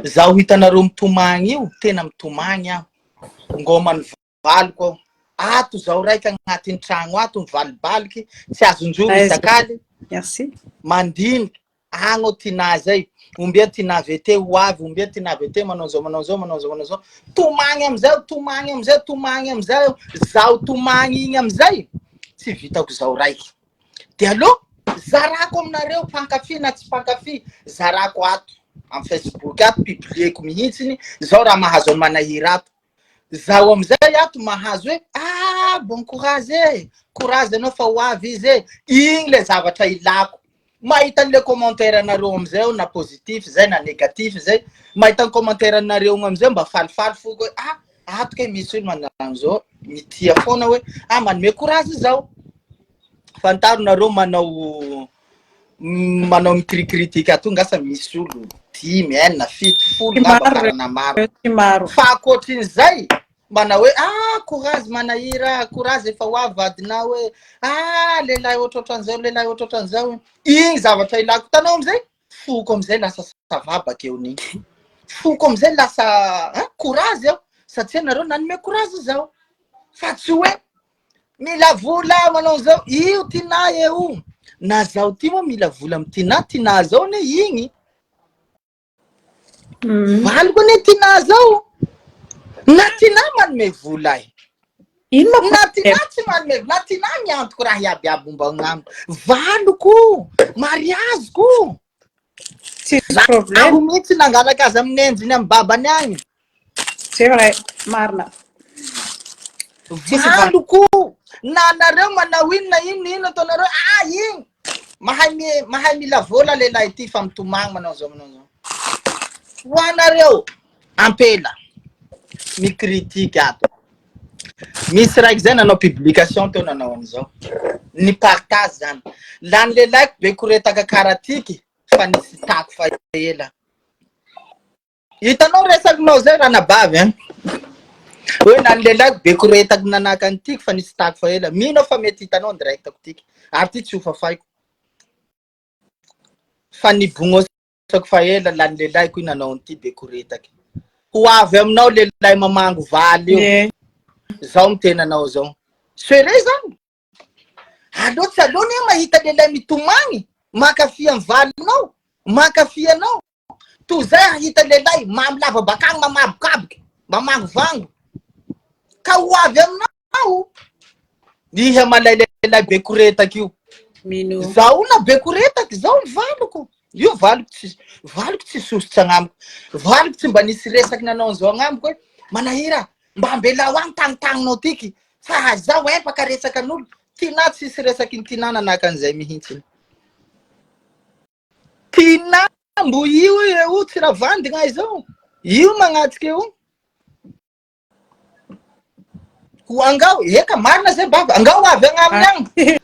zaho hitanareo mitomagny io tena mitomagny aho ngomany valiko ato zaho raiky agnatin'ny tragno ato mivalibaliky tsy azonjoro isakaly merci mandiniky agny tina zay ombia tina vete ho avy ombia tina vete manao zao tomagny amizay zaho tomagny igny amizay tsy vitako zaho raiky de alo zarako aminareo mpankafy na tsy mpankafy zarako ato am Facebook ato publieko mihitsiny zao raha mahazo any manahira ato zaho amizay ato mahazo hoe bon courage anao fa ho avy izy igny le zavatra ilako mahita an'le commentaire anareo amizay na positif zay na négatif zay mahita ny commentaire anareo amizay mba falifaly foko ato ke misy olo manano zao mitia foana hoe manome courage zao fantaronareo manao micritique ato ngasa misy olo 10 enina 7 maro fa akoatrin'izay mana hoe courage manahira courage efa ho avy vadinao hoe lehilahy ohatrohatran'izao igny zavatra ilako tanao amizay foko amizay lasa sava bakeo niny foko amizay lasa courage eo satria nareo nanome courage zao fa tsy hoe mila vola manao zao io tina eo na zaho ty moa mila vola amy tina zao ne igny valiko ne tina zao na tina manome vola na tina tsy manome na tina miantoko raha iabiaby momba agnamiko valiko mariaziko aho mihitsy nangalaka azy amin'ny endriny amy babany agny c'est vrai marina valiko na nareo manao ino ataonareo igny mahay mila vola lehilahy ty fa mitomagny manao zao ho anareo ampela micritique ato misy raiky zay nanao publication teo nanao amizao ny partage zany lany lehilahy be koretaka karatiky fa nisy tako fa ela hitanao resakinao zay ranabavy hoe nany lehilahy be koretaka nanaka antiky fa nisy tako fa ela mino fa mety hitanao direct ako tiky ary ty tsy ho fafaiko fa nibognosako fa ela lany lehilahy koa nanao anty be koretaky ho avy aminao lehilahy mamango valy io zao mitenanao zao sere zany alo tsy alo ne mahita lehilahy mitomagny makafy amy valinao makafy anao to zay ahita lehilahy mamilava bakagny mamabokaboky mamango vango ka ho avy aminao iha malay lehilahy be koretaky io zao na be koretaky zao ny valiko io valiko tsy sosotsy agnamiko valiko tsy mba nisy resaky nanao zao agnamiko hoe manahira mba ambelao agny tagnitanginao tiky fa zaho empaka resaky an'olo tina tsisy resaky ny tina nanaka an'izay mihitsy tina mbo io tsy raha vandigna izao io magnatsiky eo ho angao eka marina zay baba angao avy agnaminy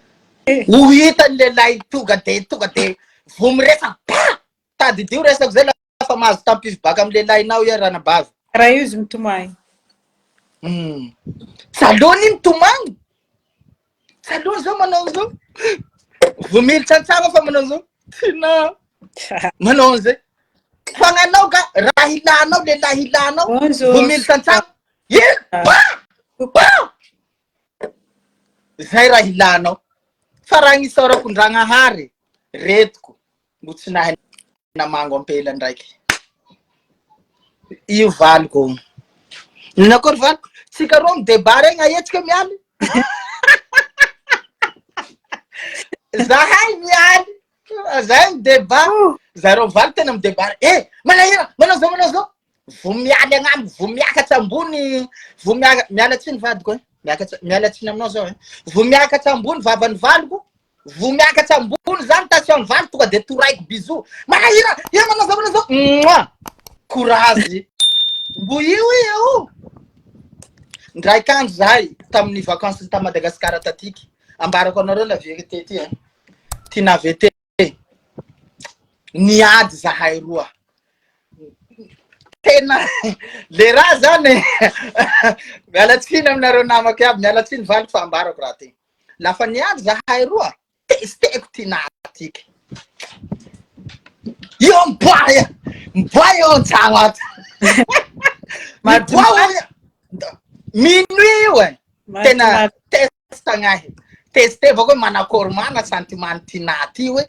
agny ho hitany lehilahy tonga de vo miresaky tadidio resako zay lafa mahazo tampivo baka amy lehilahinao ia ranabavy raha io izy mitomagny salony mitomagny salony zao manao zao vo militsy antsagna fa manao zao tina manao zay fagnanao ka raha ilanao lehilahy ilanao vo militsy antsagna zay raha ilanao fa raha gnisaorako ndragnahary retiko mbo tsy nahay namango ampela ndraiky io valiko ninakory valiko tsika roa mideba regny aetsika mialy zahay mialy zahay mideba zareo valy tena mideba manahira manao zao vo mialy agnambo vo miakatra ambony vo mialatsiny vadiko mialatsiny aminao zao vo miakatra ambony vavany valiko vo miakatra ambony zany tasy valy tonga de toraiko bizo manahira manao zao courage mbo io ndraiky andro zahay tamin'ny vacances ta Madagasikara tatiky ambarako anareo la vérité ty tina vete niady zahay roa tena le raha zany mialatsiny aminareo namako aby mialatsiny valiko fa ambarako raha ty lafa niady zahay roa testeko tina tiky io mboaya Voyons ça. Minuit ouais. Tena testagnahy. Tester avao koa manakory mana sentiment tinati hoe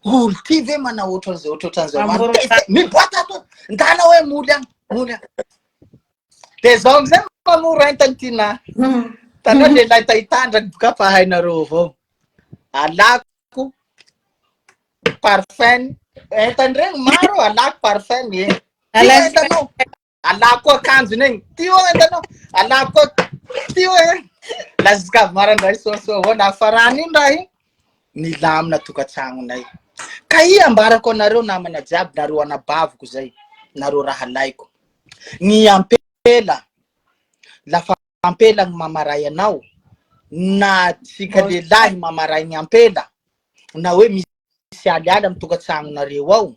olo ty ve mana ohatran'izao miboaka ato ndana hoe moly agny de zao amizay manorentany tina tanao lehilahy tahitandraky boka fa hainareo avao alako parfum entandregny maro alako parfum e entanao alako akanjony egny tio entanao alako tio e lasika marandray soasoa avao lafarany iny raha iny nilamina tokantranonay ka i ambarako anareo namana jiaby nareo anabaviko zay nareo raha laiko ny ampela lafa ampela gny mamaray anao na tsika lehilahy mamaray ny ampela na hoe misy aliala amy tokantranonareo ao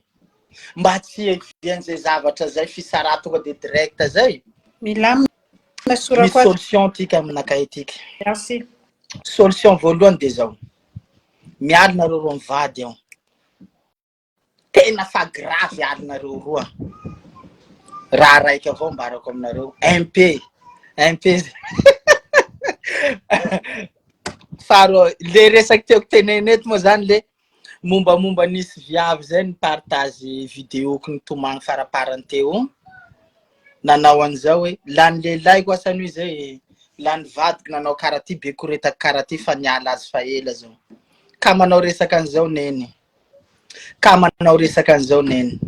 mba tsy hivian'izay zavatra zay fisara tonga de direct zay milamina misy solution tika aminakay etiky merci solution voalohany de zao mialonareo roa mivady ao tena fa gravy alonareo roa raha raiky avao mbarako aminareo MP faro le resaky tiako teneny eto moa zany le mombamomba nisy viavy zay ny partage vidéoko nitomagny faraparany teo nanao an'izao hoe lany lehilahy koa asany hoe zay lany vadiko nanao karaha ty bekoretaky karaha ty fa niala azy fa ela zao ka manao resaky an'izao neny ka manao resaky an'izao neny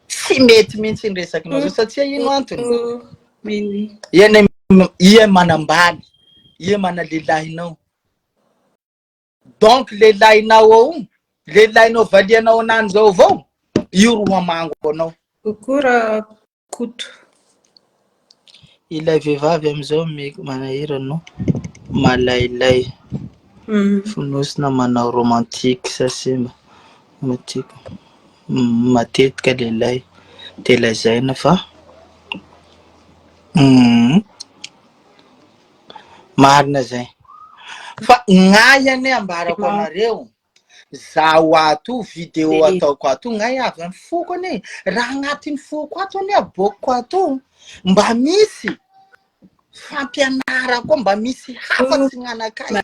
tsy mety mihitsy ny resakinao zao satria ino antony ie manambaly ie mana lehilahinao donc lehilahinao ao lehilahinao valianao anany zao avao io ro mamango anao kokora koto ilay vehivavy amizao manahira no malailay fonosina manao romantique sa simba romantique matetika lehilahy telazaina fa marina zay fa gn'ayane ambarako anareo zaho ato vidéo ataoko ato gn'ay avy amy foko ane raha agnatin'ny foko ato ane abokoko ato mba misy fampianara koa mba misy hafatsy gn'anakay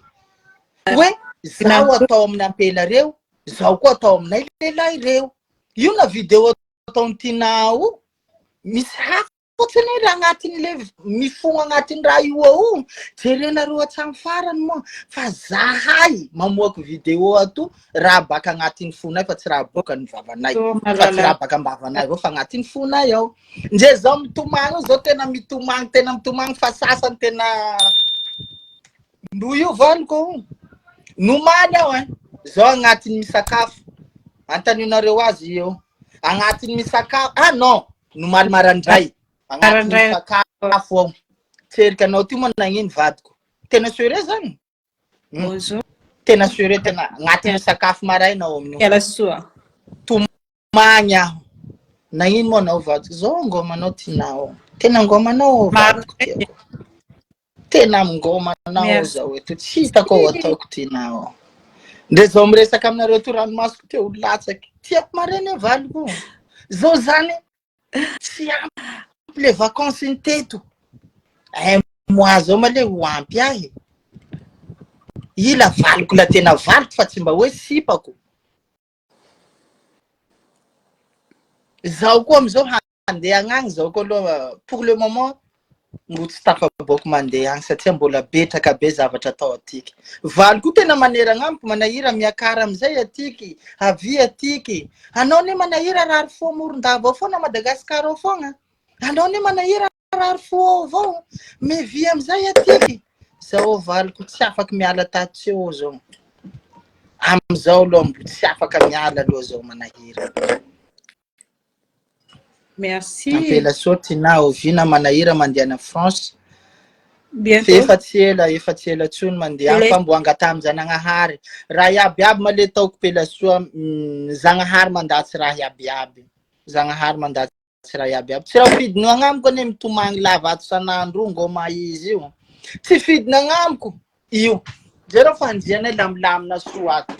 hoe zaho atao amin'ny ampela reo zaho koa atao aminay lehilahy reo io na vidéo ataony tinao misy hafatsy ane raha agnatin'ny le mifogno agnatin'ny raha io ao jerenareo atsamy farany moa fa zahay mamoaky vidéo ato raha baka agnatin'ny fonay fa tsy raha boka ny vavanay fa tsy raha baka ambavanay avao fa agnatin'ny fonay ao nje zao mitomagny zao tena mitomagny fa sasany tena no io valiko nomaly ao zao agnatin'ny misakafo antanionareo azy io agnatin'ny misakafo non nomaly marandray agnatin'ny misakafo ao tserikanao ty moa nagnino vadiko tena sure zany tena sure tena agnatin'ny sakafo marainao amin'io ela soa tomagny aho nagnino moa anao vadiko zao ngomanao tinao tena ngomanao vadiko tena ngomanao zao eto tsy hitako ataoko tinao nde zao miresaka aminareo to ranomasoko teo latsaky tiako mareny valiko zao zany tsy ampy le vacances ny teto moi zao ma le ho ampy ahy ila valiko la tena valiko fa tsy mba hoe sipako zaho koa amizao handeha agnagny zao koa aloha pour le moment mbo tsy tafaboaka mandeha agny satria mbola betraka be zavatra atao atiky valiko tena maneragna amiko manahira miakara amizay atiky avy atiky anao ne manahira rary fo Morondava foana Madagasikara ao fogna anao ne manahira rary fo avao mevia amizay atiky zao valiko tsy afaky miala tato eo zao amizao aloha mbo tsy afaka miala aloha zao manahira merci ampela sorti na ovina manahira mandeha na France bientôt efa tsy ela tsony mandeha fa mbo angata Zanagahary raha iabiaby ma le taoko pela soa Zanagahary mandatsy raha iabiaby Zanagahary mandatsy raha iabiaby tsy raha fidiny agnamiko ane mitomagny lava ato sanandro ngoma izy io tsy fidiny agnamiko io zero fanjianay lamilamina soa ato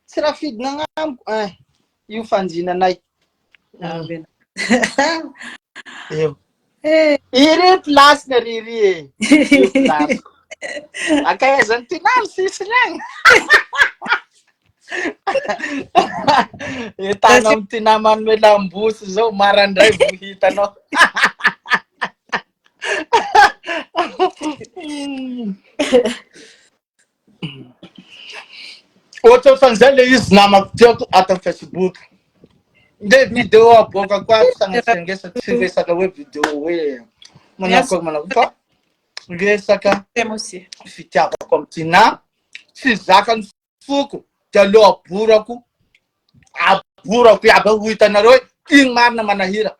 tsy raha fidiny agnamiko io fanjinanay Io. Eh. Ireto lasina riry e. Io lasiko. Akaizany tinany sisy agny. Hitanao amin'ny tina manome lambosy zao marandray vao hitanao. Ohatrohatran'izay le izy namako tiako ato amin'ny Facebook. Nde vidéo aboakako ato sanatsangesaka tsy resaka hoe vidéo hoe manao manao fa resaka fitiavako amin'ny tina tsy zakany foko de aleo aborako iaby ho hitanareo hoe igny marina manahira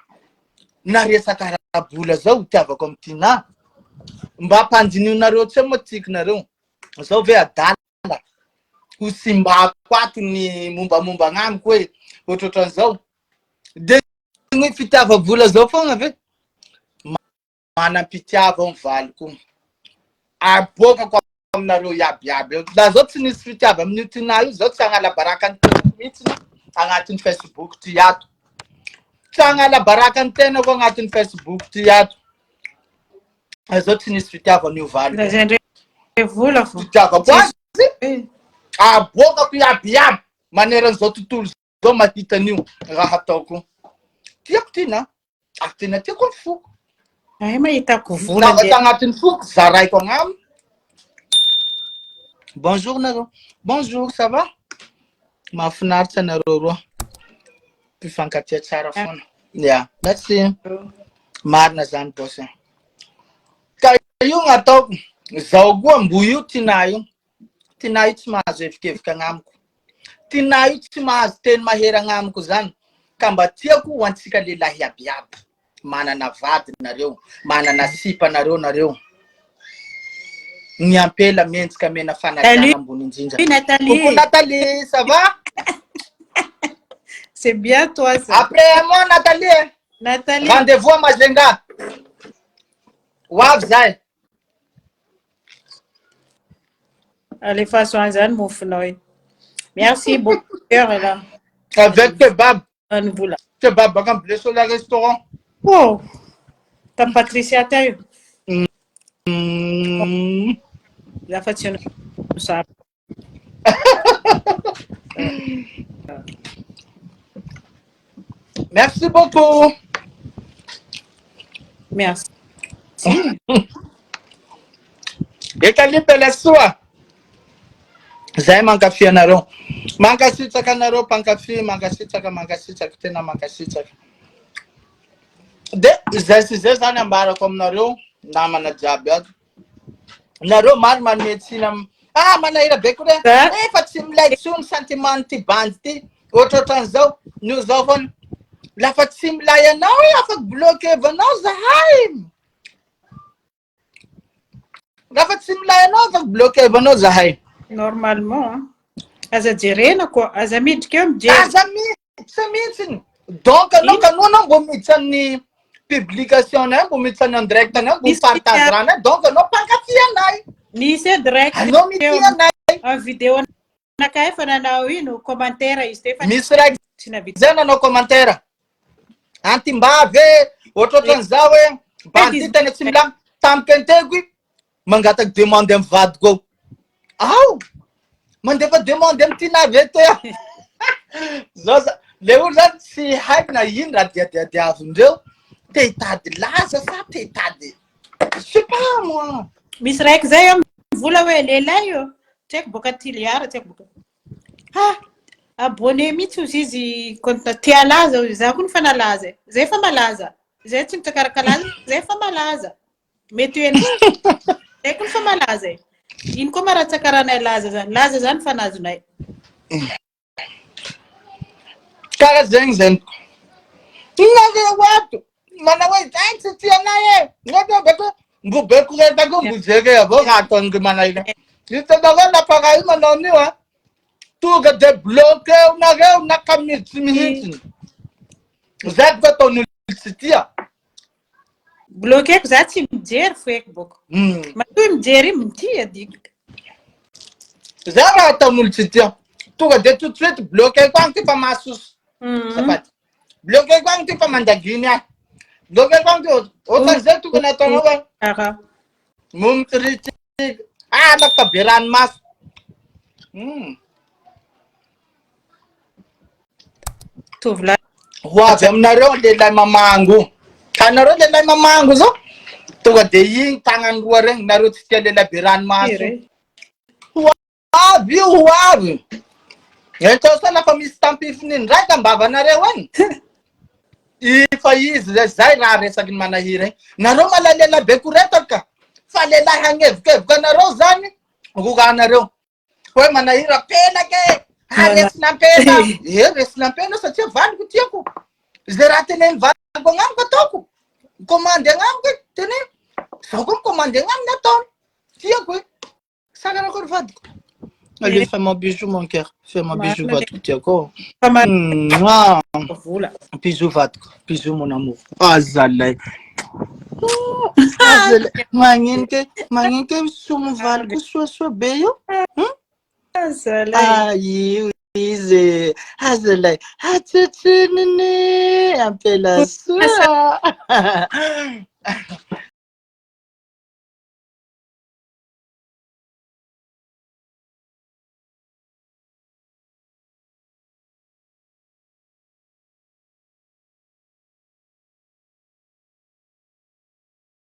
na resaka arabola zao tiavako amin'ny tina mba ampandinionareo tsy moa tikinareo zao ve adala ho simbako ato ny mombamomba agnamiko hoe ohatrohatran'izao de ny fitiava-bola zao fogna ve manam-pitiava ao valiko aboakako aminareo iabiaby la zao tsy nisy fitiava amin'io tina io zao tsy agnala baraka ny tena mihitsy agnatin'ny Facebook ty ato tsy agnala baraka ny tena koa agnatin'ny Facebook ty ato zao tsy nisy fitiava amin'io valiko vola fo fitiavako azy aboakako iabiaby maneran'izao tontolo zao mahita an'io raha ataoko tiako tina tena tiako ny foko ay mahitako vola de agnatin'ny foko zaraiko agnaminy bonjour nareo bonjour ça va mahafinaritra anareo roa mpifankatia tsara foana ya merci marina zany boss ka io gn'ataoko zao koa mbo io tina io tsy mahazo evikevika agnamiko tina io tsy mahazo teny mahery agnamiko zany ka mba tiako ho antsika lehilahy iabiaby manana vady nareo manana sipa nareo ny ampela mentsika mena fanajana ambony indrindra coucou Nathalie ça va c'est bien toi ça après moi Nathalie rendez-vous à Mazenga wavzai allez façon azan moufnoy merci beaucoup là avec kebab là kebab bakam blessé au restaurant oh ta Patricia tayo la façon ça merci beaucoup merci ekali pela sua zay mankafy anareo mankasitraka anareo mpankafy mankasitraka tena mankasitraka de zay sy zay zany ambarako aminareo namana jiaby ato nareo mary manometsina manahira be ko re efa tsy milay tsony sentiment ty bandy ty ohatrohatran'izao nio zao foana lafa tsy milay anao afaky bloqué vanao zahay lafa tsy milay anao afaky bloqué vanao zahay normalement aza jerena quoi aza miditra eo mijery aza miditra mihitsiny donc anao kanao mbo miditra amin'ny publication nay mbo miditra any direct anay mbo partage ranay donc anao mpankafy anay nisy direct anao mitia anay en vidéo naka efa nanao ino commentaire izy tefa misy raiky zay nanao commentaire antimbavy ohatrohatran'izao hoe bandy tena tsy milamy tamiko anteko mangataky demande amin'ny vadiko ao mandefa demande amin'ny tinavy eto zao le olo zany tsy haiko na ino raha diadiavindreo te hitady laza sa te hitady je sais pas moi misy raiky zay vola hoe lehilahy io tsy haiko boka Tiliara tsy haiko boka abonné mihitsy ozy izy tia laza za koa fa nalaza zay fa malaza zay tsy mitakaraka laza zay fa malaza mety eny zay koa fa malaza ino koa maratsakaranay laza zany fa nazonay karaha zegny zany inare wato mana hoe zay tsy tianay mbo beko retako mbo jery avao raha ataon'gy manahira hitanareo napara io manao an'io tonga de bloqué nareo nakamiditsy mihitsiny zay ko ataon'olo tsy tia bloqué ko za tsy mijery foeky boka matoy mijery mitia dika zay raha ataon'olo tsy tia tonga de tout de suite bloqué ko agny ty fa mahasoso safady Bloqué quand tu pas mandagina. Bloqué quand tu autant zai tu kana tono ba. Aha. Mum triti. Ah nakabiran mas. Tovolahy. Hoavy aminareo lehilahy mamango. Tanareo lehilahy mamango zao. Tonga de igny tagnany roa regny nareo tsy tia lehilahy be ranomaso. Iry. Hoavy io hoavy. Entrao sa lafa misy tampifiny ndraiky ambavanareo any. Fa izy zay raha resaky ny manahira igny. Nareo malalela be koretaka ka. Fa lehilahy hagnevokevoka nareo zany. Rokanareo. Hoe manahira pelake. Resinampena. Resinampena satria valiko tiako. Zay raha teneny valiko agnamiko ataoko. Commande agnamiko teneny. Zaho koa commande agnaminy ataony. Tiako e. Sagana koa vadiko. Allez, fais-moi bisou, mon cœur. Fais-moi bisou, vadiko tiako. Vola. Bisou, vadiko. Bisou, mon amour. Ah, zalay. Magnino ke sumo valiko soa be io. Zalay. Io izy. Zalay. Tsitsininy. Ampela soa.